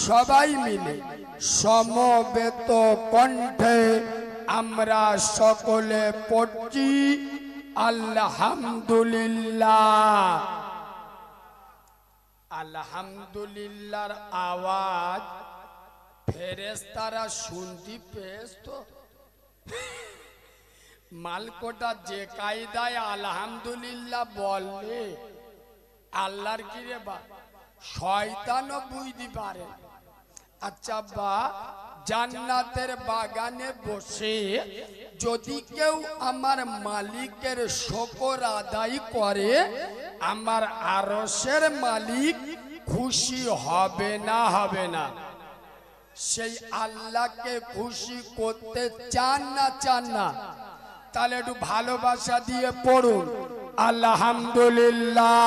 সবাই মিলে সমবেত কণ্ঠে আমরা সকলে পড়ছি আলহামদুলিল্লাহ। আলহামদুলিল্লাহর আওয়াজ ফেরেশতারা শুনতে পেয়েছ তো? মালকোটা যে কায়দায় আলহামদুলিল্লাহ বললে আল্লাহর কি রে বা শয়তানও বুঝতে পারে। আচ্ছা বা জান্নাতের বাগানে বসে যদি কেউ আমার মালিকের শুকর আদায় করে, আমার আরশের মালিক খুশি হবে না? হবে না? সেই আল্লাহকে খুশি করতে চান না? চান না? তাহলে একটু ভালোবাসা দিয়ে পড়ুন আলহামদুলিল্লাহ।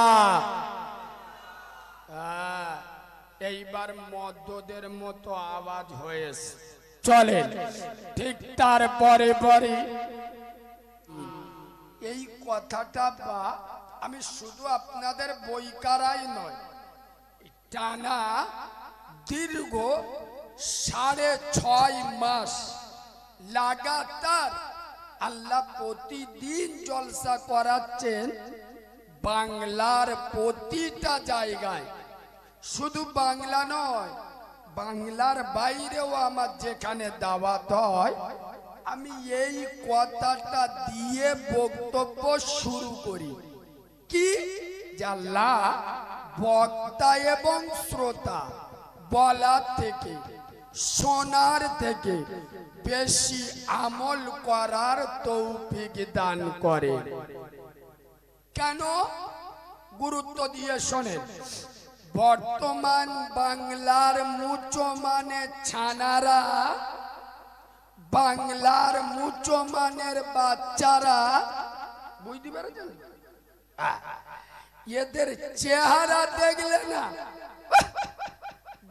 এইবার মদ্যদের মতো আওয়াজ হয়েছে, চলেন ঠিক তারপরে পরে এই কথাটা বা আমি শুধু আপনাদের বইকারাই নয়, টানা দীর্ঘ 6.5 মাস লাগাতার আল্লাহ প্রতিদিন জলসা করাচ্ছেন বাংলার প্রতিটা জায়গায়। শুধু বাংলা নয়, বাংলার বাইরেও আমার যেখানে দাওয়াত হয়, আমি এই কথাটা দিয়ে বক্তব্য শুরু করি কি, আল্লাহ বক্তা এবং শ্রোতা বলার থেকে শোনার থেকে বেশি আমল করার তৌফিক দান করে। কেন? গুরুত্ব দিয়ে শোনেন। বর্তমান বাংলার মুচমানের ছানারা, বাংলার মুচমানের বাচ্চারা, বুঝতে পেরেছেন? এদের চেহারা দেখলে না,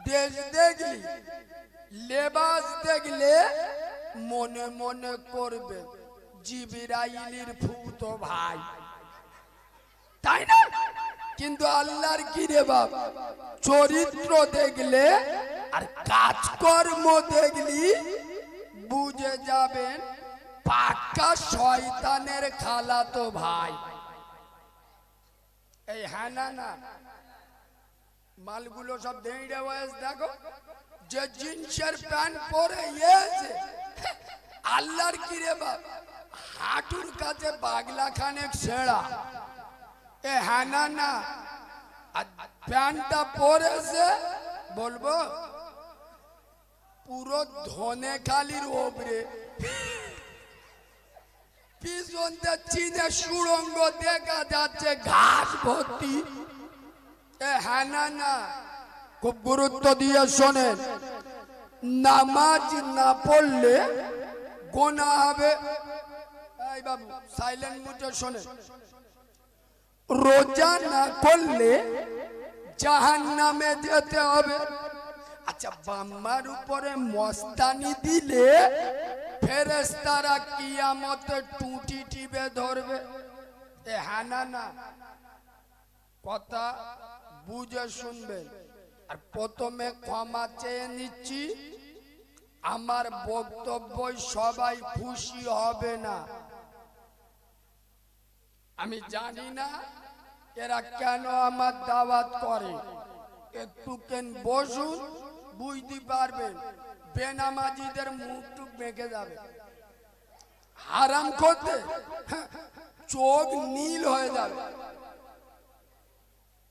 দেশ দেখলি, লেবাস দেখলে মনে মনে করবে জিবরাইলের ফুতো ভাই, তাই না? কিন্তু আল্লাহর কি রে বাপ, চরিত্র দেখলে আর কাজকর্ম দেখলি বুঝে যাবেন পাক্কা শয়তানের খালাতো ভাই। এই হ্যাঁ না না মালগুলো সব দেড়ে বয়স দেখো, যে জিন্সের প্যান্ট পরে এসে আল্লাহর কি রে বাপ হাঁটুর কাছে বাগলা খানেক ছেঁড়া। এ হ্যাঁ না না প্যান্টটা পরেছে বলবো পুরো ধনে খালির ওপরে, পিছনটা চীনে সুড়ঙ্গ দেখা যাচ্ছে ঘাস ভর্তি। এ হ্যাঁ না না খুব গুরুত্ব দিয়ে শোনেন, নামাজ না পড়লে গোনা হবে। এই বাবু সাইলেন্ট মুডে শোনেন, রোজা না করলে জাহান্নামে যেতে হবে। আচ্ছা বাম্মার উপরে মস্তানি দিলে ফেরেশতারা কিয়ামতে টুটি টিপে ধরবে। এ হ্যাঁ না না কথা বুঝে শুনবেন। আর প্রথমে ক্ষমা চেয়ে নিচ্ছি, আমার বক্তব্য সবাই খুশি হবে না। আমি জানি না এরা কেন আমার দাওয়াত করে, একটু কেন বসুন বুঝতে পারবেন। বেনামাজিদের মুখটুক বেঁকে যাবে, হারাম করতে চোখ নীল হয়ে যাবে।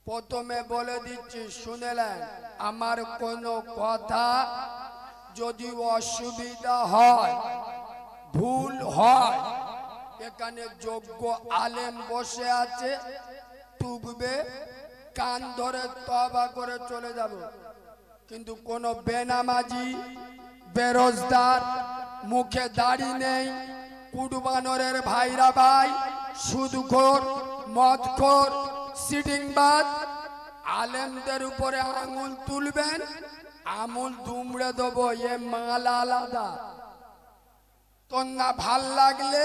প্রথমে বলে দিচ্ছি শুনেলেন, আমার কোনো কথা যদি অসুবিধা হয়, ভুল হয়, এখানে যোগ্য আলেম বসে আছে, টুকবে, কান ধরে তওবা করে চলে যাব। কিন্তু কোন বেনামাজি, বেরোজগার, মুখে দাড়ি নেই, কুটবানরের ভাইরা ভাই, সুদখোর, মদখোর, সিটিংবাজ আলেমদের উপরে আঙুল তুলবেন, আমুল দুমড়ে দেবো। এ মাল আলাদা, তোর না ভাল লাগলে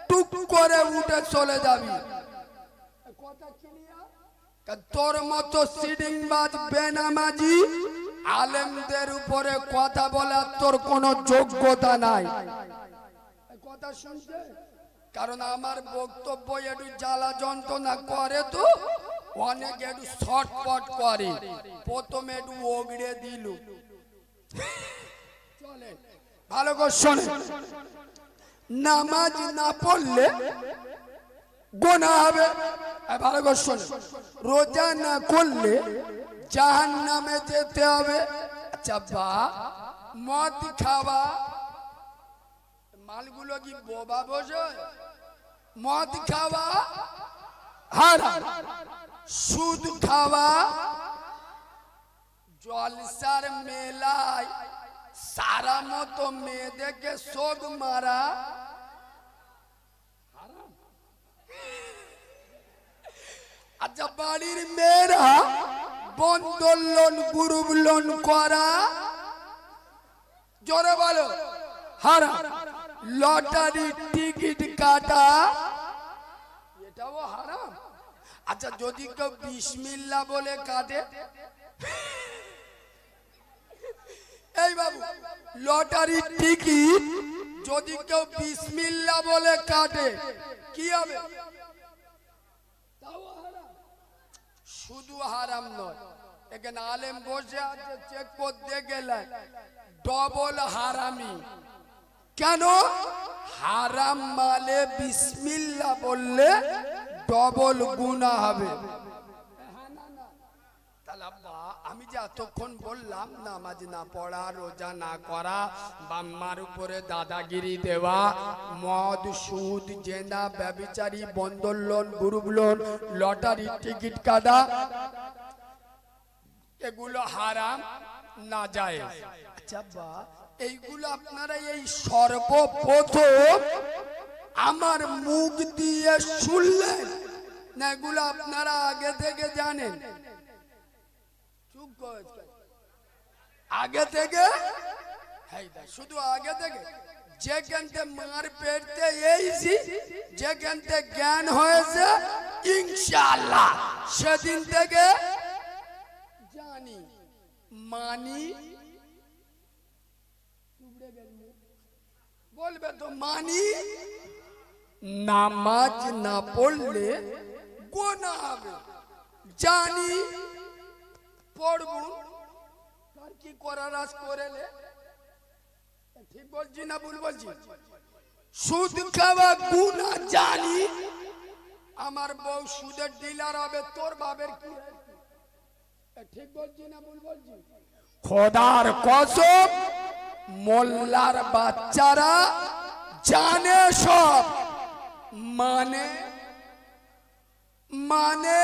টুক করে উঠে চলে যাবি। তোর মতো সিটিংবাজ বেনামাজি আলেমদের উপরে কথা বলার তোর কোনো যোগ্যতা নাই। কথা শুনছে? কারণ আমার বক্তব্য একটু জ্বালা যন্ত্রণা করে, তো অনেক একটু শর্টপট করে, প্রথমে একটু ওগড়ে দিল। চলে ভালো করে শোনে, নামাজ না পড়লে গুনাহ হবে। ভালো করে শোনে, রোজা না করলে জাহান্নামে যেতে হবে। আচ্ছা বা মদ খাওয়া, মালগুলো কি বোবা বোঝে? মদ খাওয়া হারাম, সুদ খাওয়া, জলসার মেলায় সারা মতো মেয়েদেরকে শোক মারা হারাম। আচ্ছা বাড়ির মেয়েরা বন্ধন লোন গ্রুপ লোন করা, জোরে বলো হারাম। লটারি টিকিট কাটা, এটাও হারাম। আচ্ছা যদি কেউ বিসমিল্লাহ বলে কাটে, এই বাবু লটারি টিকিট যদি কেউ বিসমিল্লাহ বলে কাটে কি হবে? শুধু হারাম নয়, এখানে আলেম বসে আছে, চেক করতে গেলে ডবল হারামি। কেন? হারাম মালে বিসমিল্লাহ বললে ডবল গুনাহ হবে। তাহলে আব্বা আমি যে এতক্ষণ বললাম নামাজ না পড়া, রোজা না করা, বাম্মার উপরে দাদাগিরি দেওয়া, মদ সুদ জেনা ব্যভিচারী বন্ধন loan group loan lottery ticket কাটা, এগুলো হারাম না যায়। আচ্ছা আব্বা এইগুলো আপনারা এই সর্বপ্রথম আমার মুখ দিয়ে শুনলেন না এগুলো আপনারা আগে থেকে জানেন? আগে থেকে শুধু আগে থেকে যেখানতে মার পেটতে এইছি, যেখানতে জ্ঞান হয়েছে ইনশাআল্লাহ সেদিন থেকে জানি মানি। বলবে তো মানি, নামাজ না পড়লে গুনাহ হবে, জানি পড়ব, তার কি করার আজ করেলে। ঠিক বলছি না ভুল বলছি? সুদ খাওয়া গুনাহ জানি, আমার বউ সুদের ডিলার হবে, তোর বাবার কি? ঠিক বলছি না ভুল বলছি? খোদার কসম মোল্লার বাচ্চারা জানে সব, মানে মানে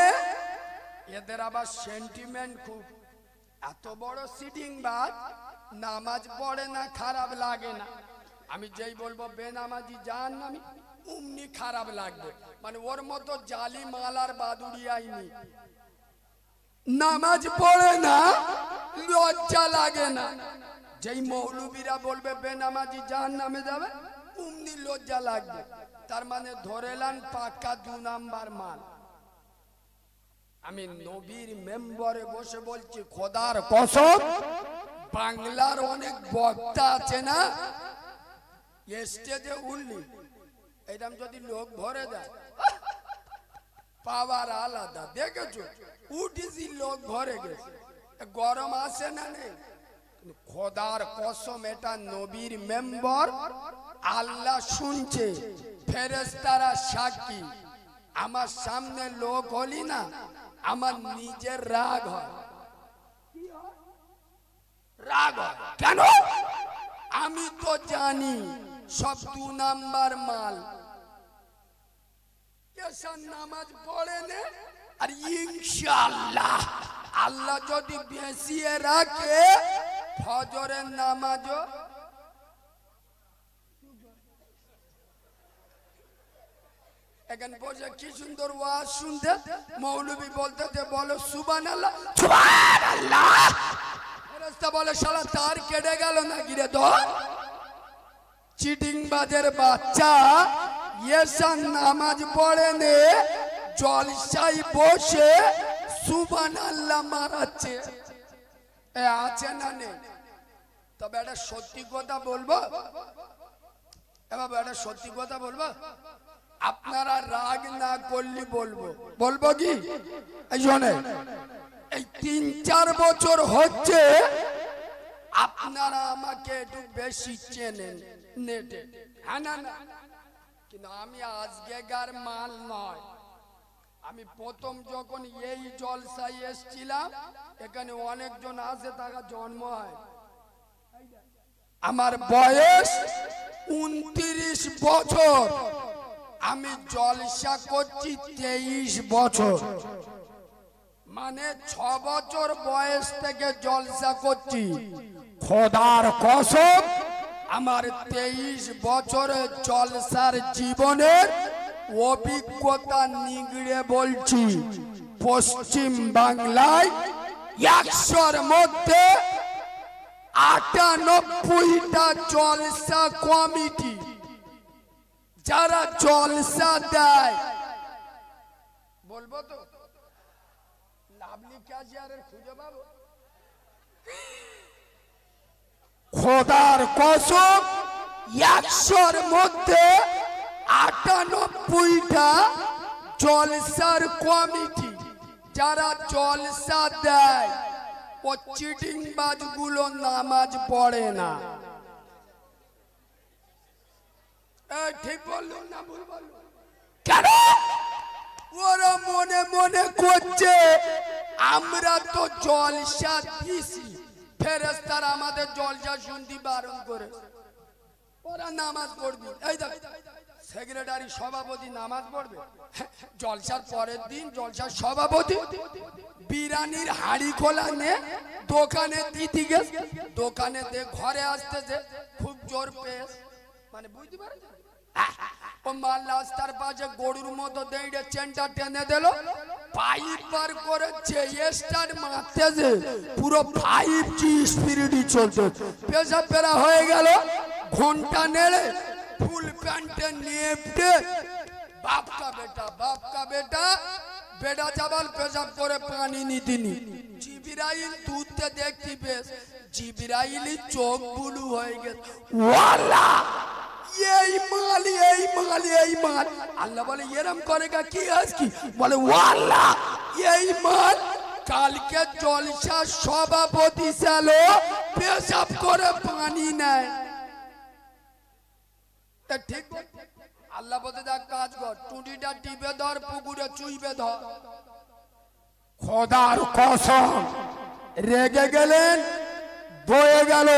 এদের আবার সেন্টিমেন্ট খুব। এত বড় সিটিং বাদ, নামাজ পড়ে না খারাপ লাগে না। আমি যেই বলবো বেনামাজি জাহান্নামী, অমনি খারাপ লাগবে, মানে ওর মতো জালি মালার বাদুড়ি আইনি। নামাজ পড়ে না লজ্জা লাগে না, যেই মৌলবীরা বলবে বেনামাজি জাহান্নামে যাবে অমনি লজ্জা লাগবে। তার মানে ধরেলান পাক্কা 2 নাম্বার মাল। আমি নবীর মেম্বারে বসে বলছি খোদার কসম, বাংলার অনেক বক্তা আছে না, স্টেজে উঠলি এরকম যদি লোক ভরে দেয় পাওয়ার আলাদা। দেখেছো উঠেছি লোক ভরে গেছে, গরম আসে না? নেই। খোদার কসম এটা নবীর মেম্বার, আল্লাহ শুনছে, ফেরেশতারা সাক্ষী। আমার সামনে লোক হলি না আমার নিজের রাগ হয়। রাগ হয় কেন? আমি তো জানি সব 2 নাম্বার মাল। কেসার নামাজ পড়ে নে, আর ইনশাআল্লাহ আল্লাহ যদি বেঁচিয়ে রাখে ফজরের নামাজও এখানে বসে কি সুন্দর ওয়াজ শুনতে, মৌলবী বলতে যে বলো সুবহানাল্লাহ সুবহানাল্লাহ, ফেরেশতা বলে শালা তার কেটে গেল না গিরে। তো চিটিং বাজের বাচ্চা এসান নামাজ পড়ে নে, জলসায় বসে সুবহানাল্লাহ মারাচ্ছে। এ আছে না নেই? তবে একটা সত্যি কথা বলবো, এবার একটা সত্যি কথা বলবো, আপনারা রাগ না করলে বলবো। বলবো কি? এই শোনে, এই 3-4 বছর হচ্ছে আপনারা আমাকে একটু বেশি চেনেন নেটে, হ্যাঁ না না? কিন্তু আমি আজকেকার মাল নয়। আমি প্রথম যখন এই জলসায় এসেছিলাম, এখানে অনেকজন আসে, তারা জন্ম হয়, আমার বয়স 29 বছর, আমি জলসা করছি 23 বছর, মানে 6 বছর বয়স থেকে জলসা করছি। খোদার কসম, আমার 23 বছরের জলসার জীবনের অভিজ্ঞতা নিগড়ে বলছি, পশ্চিম বাংলায় 100-র মধ্যে 98টা জলসা কমিটি, যারা জলসা দেয়, বলবো তো লাভলি ক্যাশিয়ারের খুঁজে পাবো? খোদার কসম, 100-র মধ্যে 98টা জলসার কমিটি, যারা জলসা দেয়, ও চিটিং বাজগুলো নামাজ পড়ে না। ঠিক বললো না ভুল বললো? কেন? ওরা মনে মনে করছে আমরা তো জলসা দিছি, ফেরেশতারা আমাদের জলসা শুনতে বারণ করে, ওরা নামাজ পড়বে। এই দেখ, সেক্রেটারি সভাপতি নামাজ পড়বে, জলসার পরের দিন জলসার সভাপতি বিরিয়ানির হাড়ি খোলা নে দোকানে দিতে গেছে, দোকানে দে ঘরে আসতেছে, খুব জোর পেস, মানে বুঝতে পারে, ও মাল রাস্তার পাশে গরুর মতো দেইড়ে চেনটা টেনে দিল, পাইপ বার করেছে, স্টার্ট মারতেছে, পুরো 5G স্পিরিটই চলছে, পেশা পেরা হয়ে গেল, ঘন্টা নেড়ে ফুল প্যান্টে নেপটে, বাপ কা বেটা বেটা চাবাল পেশাব করে পানি নিতিনি, জিবরাইল দুধতে দেখতি বেশ, জিবরাইলি চোখ বুলু হয়ে গেছে, ওয়াল্লাহ এই মাল, আল্লাহ বলে এরম করেগা কি আজকে? বলে ওয়াল্লাহ এই মাল কালকে জলসা সভাপতি ছিল, পেশাব করে পানি নেয়। ঠিক আল্লাহ বলতে দেখ, কাজ কর, টুটিটা টিপে ধর, পুকুরে চুইবে ধর। খোদার কসম, রেগে গেলেন, বয়ে গেল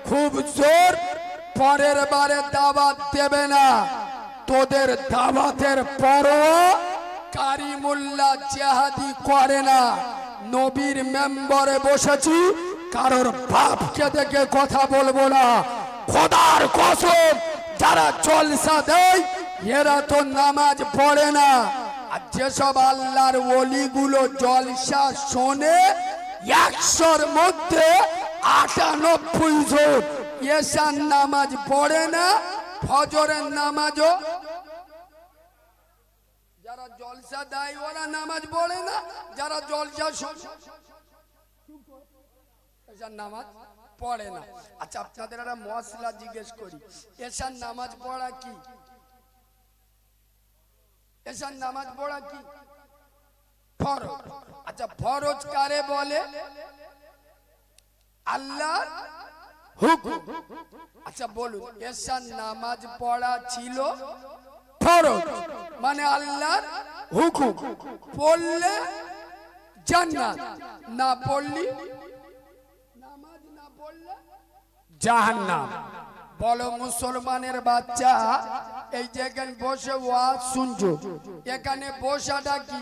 খুব জোর, পরের বারে দাওয়াত দেবে না। তোদের দাওয়াতের পরও কারিমুল্লাহ জেহাদি করে না, নবীর মেম্বারে বসেছি, কারোর বাপকে দেখে কথা বলবো না। খোদার কসম, যারা জলসা দেয় এরা তো নামাজ পড়ে না, আর যেসব আল্লাহর ওলিগুলো জলসা শোনে, 100-র মধ্যে 98 জন এশার নামাজ পড়ে না, ফজরের নামাজও, যারা জলসা দেয় ওরা নামাজ পড়ে না, যারা জলসা এশার নামাজ পড়ে না। আচ্ছা, আপনাদের একটা মশলা জিজ্ঞেস করি, এশার নামাজ পড়া কি? এশার নামাজ পড়া কি? ফরজ। আচ্ছা, ফরজ কারে বলে? আল্লাহর হুকুম। আচ্ছা বলুন, এশার নামাজ পড়া ছিল ফরজ, মানে আল্লাহর হুকুম, পড়লে জান্নাত, না পড়লি নামাজ না পড়লে জাহান্নাম। বলো মুসলমানের বাচ্চা, এই যে এখানে বসে ওয়াজ শুনছো, এখানে বসাটা কি?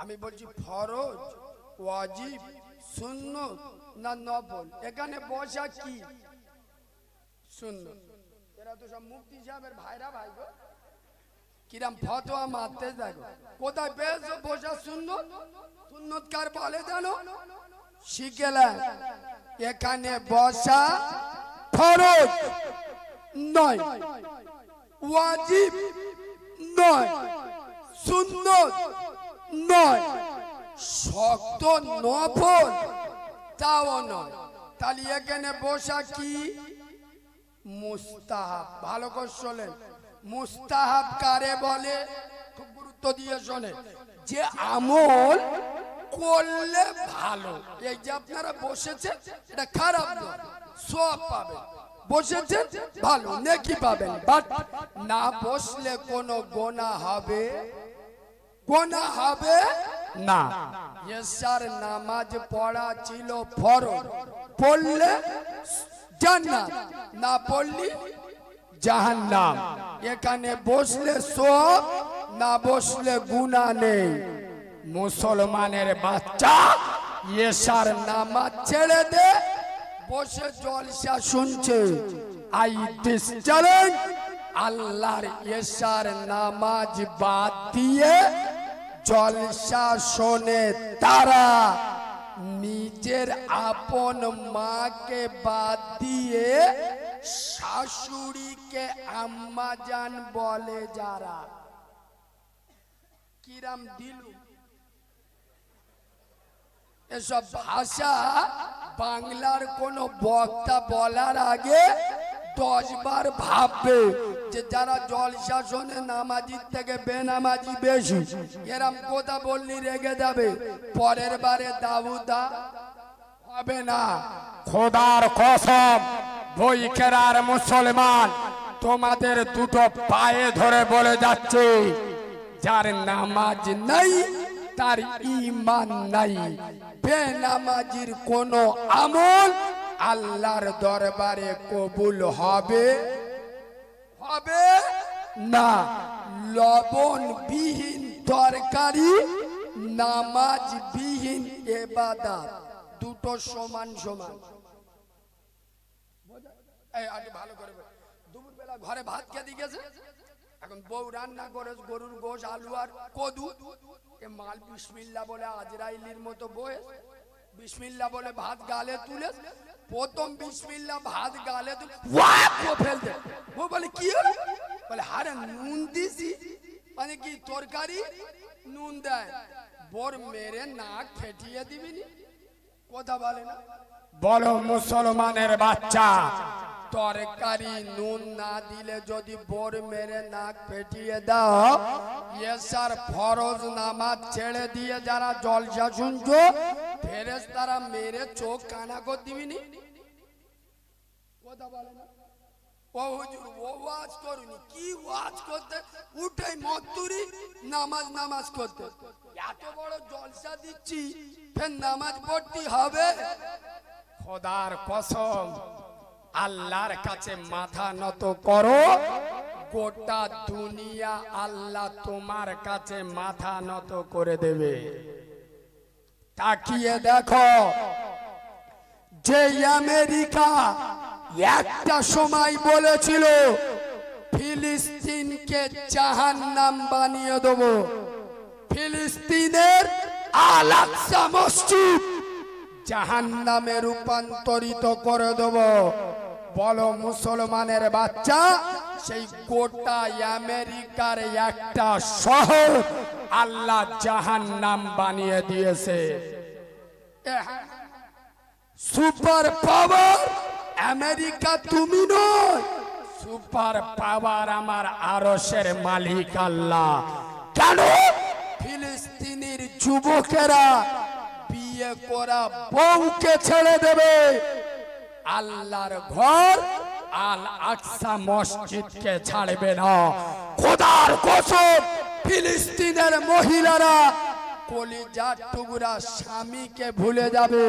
আমি বলছি ফরজ, ওয়াজিব, সুন্নত না নফল? এখানে বসা কি? সুন্নত। এরা তো সব মুফতি সাহেবের ভাইরা, ভাই গো, কিরাম ফতোয়া মারতে দেখো, কোথায় বেশ বসা সুন্নত? সুন্নত কার বলে জানো? শিখেলেন, এখানে বসা ফরজ নয়, ওয়াজিব নয়, সুন্নত নয়, শক্ত নফল তাও নয়। তাহলে এখানে বসা কি? মুস্তাহাব। ভালো করে শোনেন, মুস্তাহাব কারে বলে? খুব গুরুত্ব দিয়ে শোনেন। যে আমল করলে ভালো, এই যে আপনারা বসেছেন এটা খারাপ নয়, সওয়াব পাবেন। বসেছেন ভালো, নেকি পাবেন। বাট না বসলে কোনো গোনা হবে? গোনা হবে না। এশার নামাজ পড়া ছিল ফরজ, পড়লে জান্নাত, না পড়লি জাহান্নাম। এখানে বসলে সওয়াব, না বসলে গুনাহ নেই। মুসলমানের বাচ্চা এশার নামাজ ছেড়ে দে, বসে জলসা শুনছে। আই দিস চ্যালেঞ্জ, আল্লাহর এশার নামাজ বাদ দিয়ে জলসা শোনে তারা নিজের আপন মাকে বাদ দিয়ে শাশুড়িকে আম্মাজান বলে যারা। কিরাম দিলু এসব ভাষা বাংলার কোন বক্তা বলার আগে 10 বার ভাববে যে যারা জলসা শোনে নামাজির থেকে বেনামাজি বেশি। এরম কথা বললি রেগে যাবে, পরের বারে দাউদা হবে না। খোদার কসম, বইকেরার মুসলমান, তোমাদের দুটো পায়ে ধরে বলে যাচ্ছে, যার নামাজ নাই তার ঈমান নাই। বেনামাজির কোন আমল আল্লাহর দরবারে কবুল হবে হবে না। লবণ বিহীন তরকারি, নামাজ বিহীন ইবাদত, দুটো সমান সমান। এই আগে ভালো করে দুপুর বেলা ঘরে ভাত খেতে গেছে, এখন বউ রান্না করে গরুর গোশ, আলু আর কদু। এ মাল বিসমিল্লাহ বলে আজরাইলির মতো বয়ে বিসমিল্লাহ বলে ভাত গালে তুলে, প্রথম বিসমিল্লাহ ভাত গালে তুলে ফেল দে। ও বলে কি হলো? বলে হারে নুন দিছি। মানে কি তরকারি নুন দেয়, বোর মেরে নাক ফেটিয়ে দিবিনি। কথা বলে না। বলো মুসলমানের বাচ্চা, তরকারি নুন না দিলে যদি বোর মেরে নাক ফেটিয়ে দাও, এশার ফরজ নামাজ ছেড়ে দিয়ে যারা জলসা শুনছো, ফেরেশতারা মেরে চোখ কানা করে দিবিনি। কথা বলে না। ও হুজুর ও ওয়াজ করুনি, কি ওয়াজ করতে উঠে মতুরি নামাজ নামাজ করতে। এত বড় জলসা দিচ্ছি, ফের নামাজ পড়তে হবে? খোদার কসম, আল্লাহর কাছে মাথা নত করো, গোটা দুনিয়া আল্লাহ তোমার কাছে মাথা নত করে দেবে। তাকিয়ে দেখো, যে আমেরিকা একটা সময় বলেছিল ফিলিস্তিনকে জাহান্নাম বানিয়ে দেব, ফিলিস্তিনের আল আকসা মসজিদ জাহান্নামে রূপান্তরিত করে দেব। বলো মুসলমানের বাচ্চা, সেই গোটা আমেরিকার একটা শহর আল্লাহ জাহান্নাম বানিয়ে দিয়েছে। সুপার পাওয়ার আমেরিকা তুমি নয়, সুপার পাওয়ার আমার আরশের মালিক আল্লাহ। কেন? ফিলিস্তিনের যুবকেরা বিয়ে করা বউকে ছেড়ে দেবে, আল্লাহর ঘর আল আকসা মসজিদকে ছাড়বে না। খোদার কসম, ফিলিস্তিনের মহিলারা কলিজার টুকরা স্বামীকে ভুলে যাবে,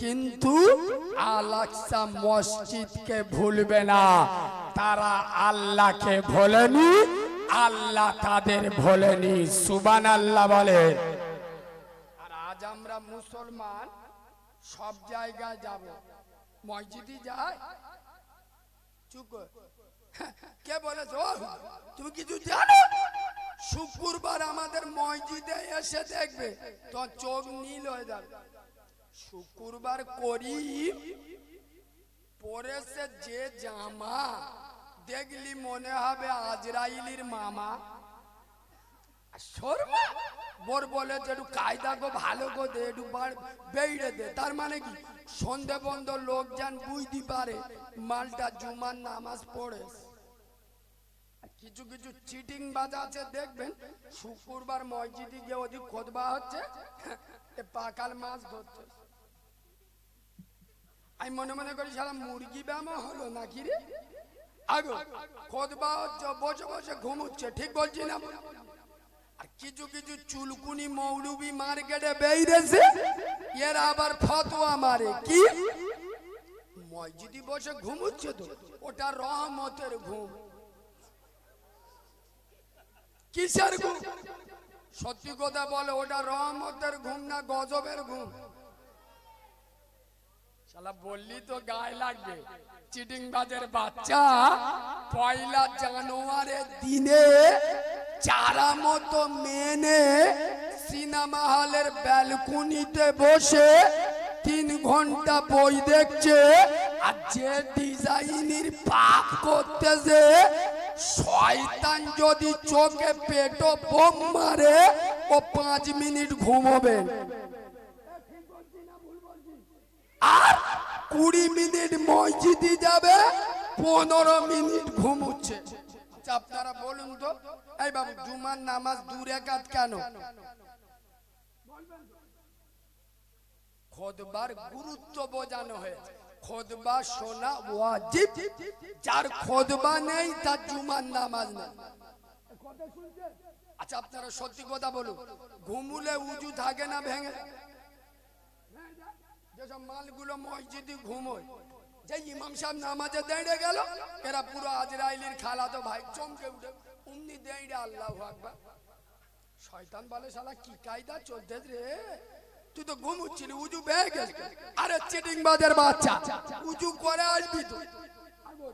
কিন্তু আল আকসা মসজিদকে ভুলবে না। তারা আল্লাহকে ভোলেনি, আল্লাহ তাদের ভোলেনি। সুবহানাল্লাহ বলে। আর আজ আমরা মুসলমান সব জায়গায় যাব, মসজিদে যাই। চুপ। কে বলেছ? তুমি কিছু জানো? শুক্রবার আমাদের মসজিদে এসে দেখবে তো চোখ নীল হয়ে যাবে। শুক্রবার করি পরেছে যে জামা, দেখলি মনে হবে আজরাইলির মামা। শর্মা বোর বলে যে একটু কায়দা গো ভালো গো দে একটু বেড়ে দে, তার মানে কি সন্ধে বন্ধ লোক যান বুঝতে পারে মালটা জুমার নামাজ পড়ে। কিছু কিছু চিটিং বাজ আছে দেখবেন, শুক্রবার মসজিদে গিয়ে ওদিক খোদবা হচ্ছে, পাকাল মাছ ধরছে। আমি মনে মনে করি সারা মুরগি ব্যামো হলো নাকি রে, আগে খোদবা হচ্ছে বসে বসে ঘুমুচ্ছে, ঠিক বলছি না? আর কিছু কিছু চুলকুনি মৌলবি মার্কেটে বেরিয়েছে, এরা আবার ফতোয়া মারে কি মসজিদে বসে ঘুমুচ্ছে তো ওটা রহমতের ঘুম। কিসের ঘুম? সত্যি কথা বলে ওটা রহমতের ঘুম না গজবের ঘুম? শালা বললি তো গায়ে লাগবে। চিটিং বাজের বাচ্চা পয়লা জানুয়ারির দিনে চারা মতো মেনে সিনেমা হলের ব্যালকনিতে বসে 3 ঘন্টা বই দেখছে, আর যে ডিজাইনের পাপ করতেছে, শয়তান যদি চোখে পেটো বোম মারে ও 5 মিনিট ঘুমোবে, আর 20 মিনিট মসজিদে যাবে, 15 মিনিট ঘুমুচ্ছে। আচ্ছা আপনারা বলুন তো, এই বাবু জুমার নামাজ 2 রাকাত কেন? খুতবার গুরুত্ব বোঝানো হয়েছে, খুতবা শোনা ওয়াজিব, যার খুতবা নেই তার জুমার নামাজ নেই। আচ্ছা আপনারা সত্যি কথা বলুন, ঘুমুলে উজু থাকে না ভেঙে? যেসব মালগুলো মসজিদে ঘুমোয়, যে ইমাম সাহেব নামাজে দাঁড়িয়ে গেল, এরা পুরো আজরাইলের খালাতো ভাই, চমকে উঠে উমনি দাঁড়িয়ে আল্লাহু আকবার। শয়তান বলে শালা কি কায়দা চলতে রে, তুই তো ঘুমুচ্ছিলি, উজু ভেঙে গেছে। আরে চিটিং বাজের বাচ্চা, উজু করে আসবি তো।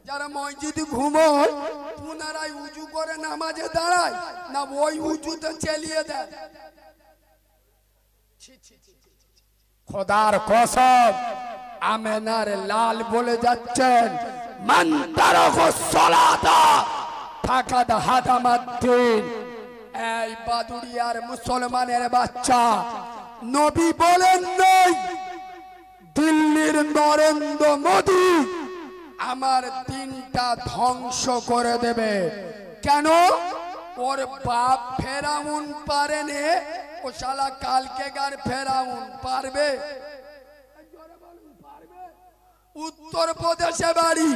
যারা মসজিদে ঘুমোয় পুনরায় উজু করে নামাজে দাঁড়ায় না, ওই উজুতে চালিয়ে দেয়। খোদার কসম, আমেনার লাল বলে যাচ্ছেন, মান তারাকা সালাতা ফাকাদ হাদামাদ্দিন। এই বাদুড়িয়ার মুসলমানের বাচ্চা, নবী বলেন নাই দিল্লির নরেন্দ্র মোদি আমার দিনটা ধ্বংস করে দেবে? কেন? ওর বাপ ফেরাউন পারেনি, ও শালা কালকেগার ফেরাউন পারবে? উত্তর প্রদেশে বাড়ি,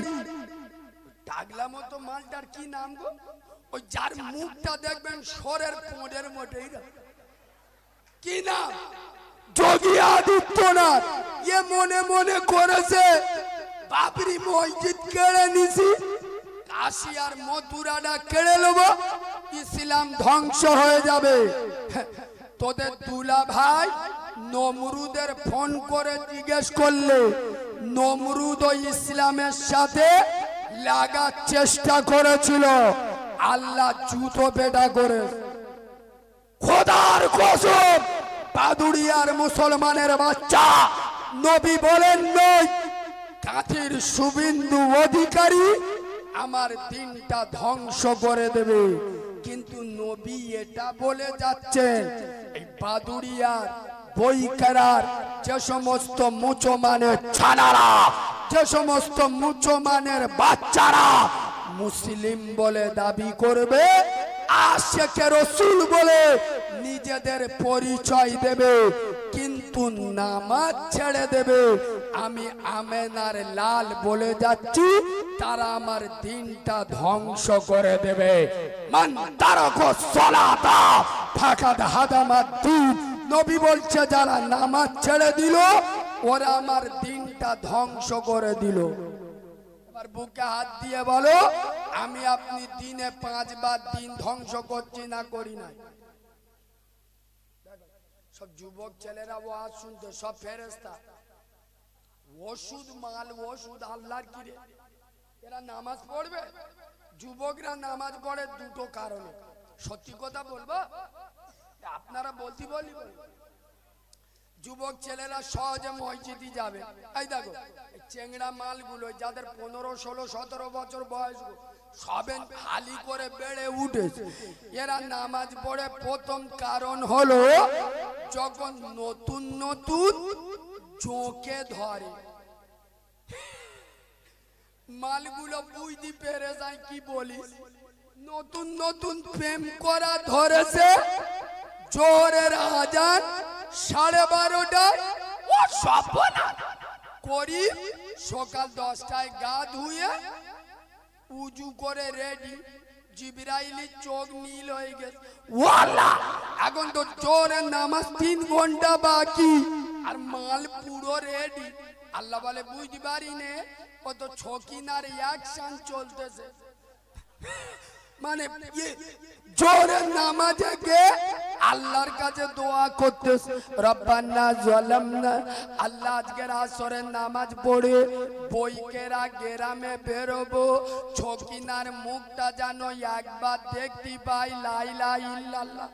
টাগলা মতো মালটার কি নাম গো, ওই যার মুখটা দেখবেন সরের পোঁড়ের মোটেই, কি নাম? যোগী আদিত্যনাথ। এ মনে মনে করেছে বাবরি মসজিদ কেড়ে নিছি, কাশী আর মথুরাটা কেড়ে নেবো, ইসলাম ধ্বংস হয়ে যাবে। তোদের দুলা ভাই নমরুদের ফোন করে জিজ্ঞেস করলে, নমরুদ ও ইসলামের সাথে লাগার চেষ্টা করেছিল, আল্লাহ জুতো পেটা করে। খোদার কসম, বাদুড়িয়ার মুসলমানের বাচ্চা, নবী বলেন নয় কাঁথির শুভেন্দু অধিকারী আমার দিনটা ধ্বংস করে দেবে, কিন্তু নবী এটা বলে যাচ্ছেন এই বাদুড়িয়ার বইকারার যে সমস্ত মুসলমানের ছানারা, যে সমস্ত মুসলমানের বাচ্চারা মুসলিম বলে দাবি করবে, আশিকে রাসূল বলে নিজেদের পরিচয় দেবে, কিন্তু নামাজ ছেড়ে দেবে, আমি আমেনার লাল বলে যাচ্ছি তারা আমার দিনটা ধ্বংস করে দেবে। মান তারাকা সালাতা ফাকাদ হাদামাদ্দিন। নবী বলছে যারা নামাজ ছেড়ে দিল ওরা আমার দিনটা ধ্বংস করে দিল। এবার বুকে হাত দিয়ে বলো, আমি আপনি দিনে 5 বার দিন ধ্বংস করছি না করি না? সব যুবক ছেলেরা ওয়াজ শুনতে, সব ফেরেশতা, ওষুধ মাল, ওষুধ আল্লাহর কি রে, এরা নামাজ পড়বে? যুবকরা নামাজ পড়ে দুটো কারণে, সত্যি কথা বলবো আপনারা বলতে বলি, যুবক ছেলেরা সহজে মসজিদে যাবে। এই দেখো চেংড়া মালগুলো যাদের 15, 16, 17 বছর বয়স, সবে হালি করে বেড়ে উঠেছে। এরা নামাজ পড়ে প্রথম কারণ হলো যখন নতুন নতুন চোখে ধরে, মালগুলো বুঝতে পেরে যায়। কি বলিস? নতুন নতুন প্রেম করা ধরেছে, জোরের আজান 12:30টায় ও সপনা করি, সকাল 10টায় গা ধুয়ে উজু করে রেডি, জিবরাইলের চোখ নীল হয়ে গেছে। ওয়াল্লাহ, এখন তো জোরের নামাজ 3 ঘন্টা বাকি আর মাল পুরো রেডি। আল্লাহ বলে বুঝতে পারি নে, কত ছকিনার অ্যাকশন চলতেছে। মানে জোরের নামাজে গে আল্লাহর কাছে দোয়া করতেছে, রব্বানা যালামনা। আল্লাহ আজকের আসরের নামাজ পড়ে বইকেরা গ্রামে বেরোবো, ছকিনার মুখটা যেন একবার দেখতে পাই, লা ইলাহা ইল্লাল্লাহ।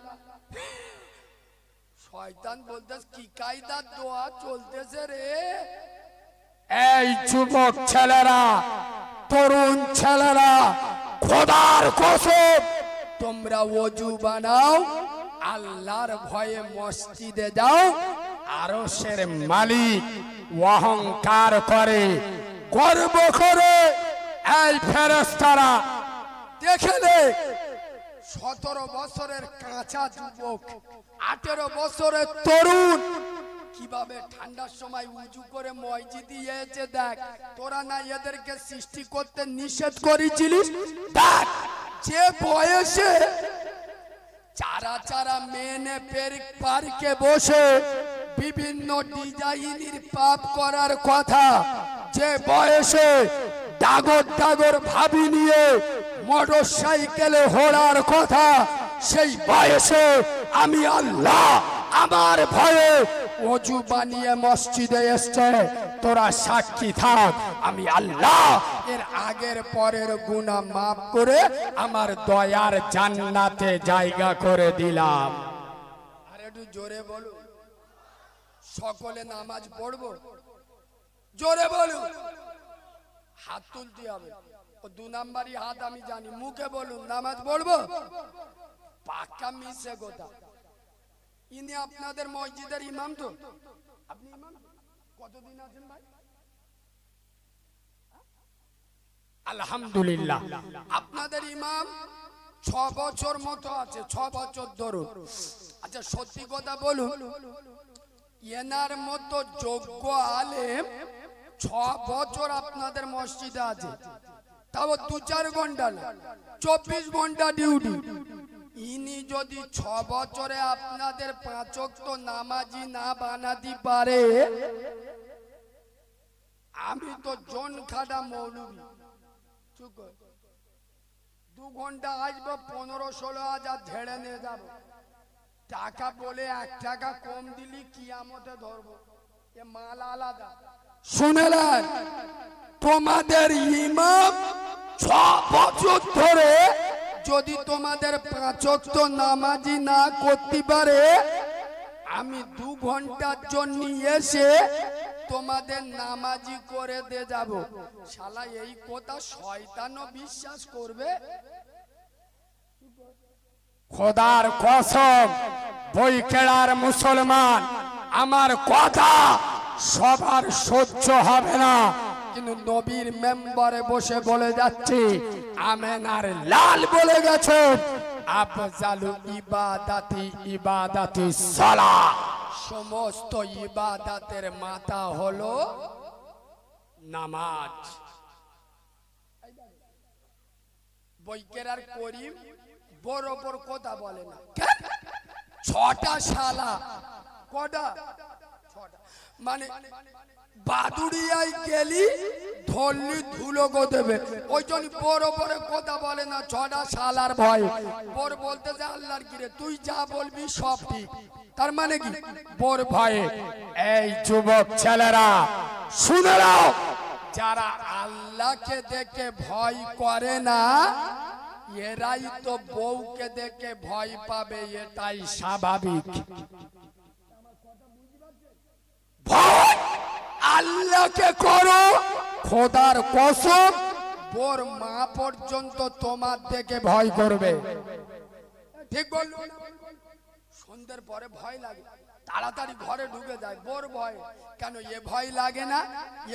শয়তান বলতেছে কি কায়দার দোয়া চলতেছে রে। এই যুবক ছেলেরা, তরুণ ছেলেরা, খোদার কসম তোমরা ওযু বানাও, আল্লাহর ভয়ে মসজিদে যাও। আরশের মালিক অহংকার করে, গর্ব করে। এই ফেরেশতারা দেখে নে, 17 বছরের কাঁচা যুবক, 18 বছরের তরুণ কিভাবে ঠান্ডার সময় উজু করে মসজিদে এসে দেখ। তোরা না এদেরকে সৃষ্টি করতে নিষেধ করেছিলিস? দেখ যে বয়সে চারা চারা মেনে পার্কে বসে বিভিন্ন ডিজাইনের পাপ করার কথা, যে বয়সে ডাগর ডাগর ভাবি নিয়ে মোটর সাইকেলে ঘোরার কথা, সেই বয়সে আমি আল্লাহ আমার ভয়ে ওযু বানিয়ে মসজিদে এসছে। তোরা সাক্ষী থাক, আমি আল্লাহ এর আগের পরের গুনাহ মাফ করে আমার দয়ার জান্নাতে জায়গা করে দিলাম। আর একটু জোরে বলো, সকলে নামাজ পড়বো? জোরে বলো, হাত তুলতে হবে। ও 2 নাম্বারই হাত আমি জানি, মুখে বলুন নামাজ পড়বো। পাক্কা মিশে কথা। ইনি আপনাদের মসজিদের ইমাম তো? আপনি ইমাম কতদিন আছেন ভাই? আলহামদুলিল্লাহ। আপনাদের ইমাম 6 বছর মতো আছে, 6 বছর ধরুন। আচ্ছা সত্যি কথা বলুন, এনার মতো যোগ্য আলেম 6 বছর আপনাদের মসজিদে আছে, তাও 2-4 ঘন্টা না, 24 ঘন্টা ডিউটি। ইনি যদি 6 বছরে আপনাদের 5 ওয়াক্ত নামাজি না বানাতে পারে, আমি তো জন খাটা মৌলবি। 2 ঘন্টা আসবো, 15-16 হাজার ঝেড়ে নিয়ে যাব। টাকা বলে 1 টাকা কম দিলি কিয়ামতে ধরবো। এ মাল আলাদা। শুনেলেন, তোমাদের ইমাম 6 বছর ধরে যদি তোমাদের 5 ওয়াক্ত নামাজি না করতে পারে, আমি 2 ঘন্টার জন্য এসে তোমাদের নামাজি করে দে যাব। শালা এই কথা শয়তানও বিশ্বাস করবে? খোদার কসম, বইকেড়ার মুসলমান, আমার কথা সবার সহ্য হবে না, কিন্তু নবীর মেম্বারে বসে বলে যাচ্ছি, আমেনার লাল বলে গেছে, আফজালু ইবাদাতি ইবাদাতি সালাহ। সমস্ত ইবাদাতের মাথা হলো নামাজ। বইকেরার করিম বরাবর কথা বলে না। 6টা শালা, কটা? 6টা। মানে বাদুড়িয়ায় গেলি ধরলি ধুলো গো দেবে, ওই জন্য বরাবর কথা বলে না। 6টা শালার ভয়। বর বলতে যে আল্লাহর গিরে তুই যা বলবি সব ঠিক, তার মানে কি বর ভয়ে। এই যুবক ছেলেরা শুনে নাও, যারা আল্লাহকে দেখে ভয় করে না, এরাই তো বউকে দেখে ভয় পাবে, এটাই স্বাভাবিক। ভয় আল্লাহকে করো, খোদার কসম বোর মা পর্যন্ত তোমার দেখে ভয় করবে। ঠিক বললো? সন্ধ্যের পরে ভয় লাগে, তাড়াতাড়ি ঘরে ঢুকে যায় বোর ভয়। কেন এ ভয় লাগে না?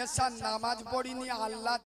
এসার নামাজ পড়িনি, আল্লাহ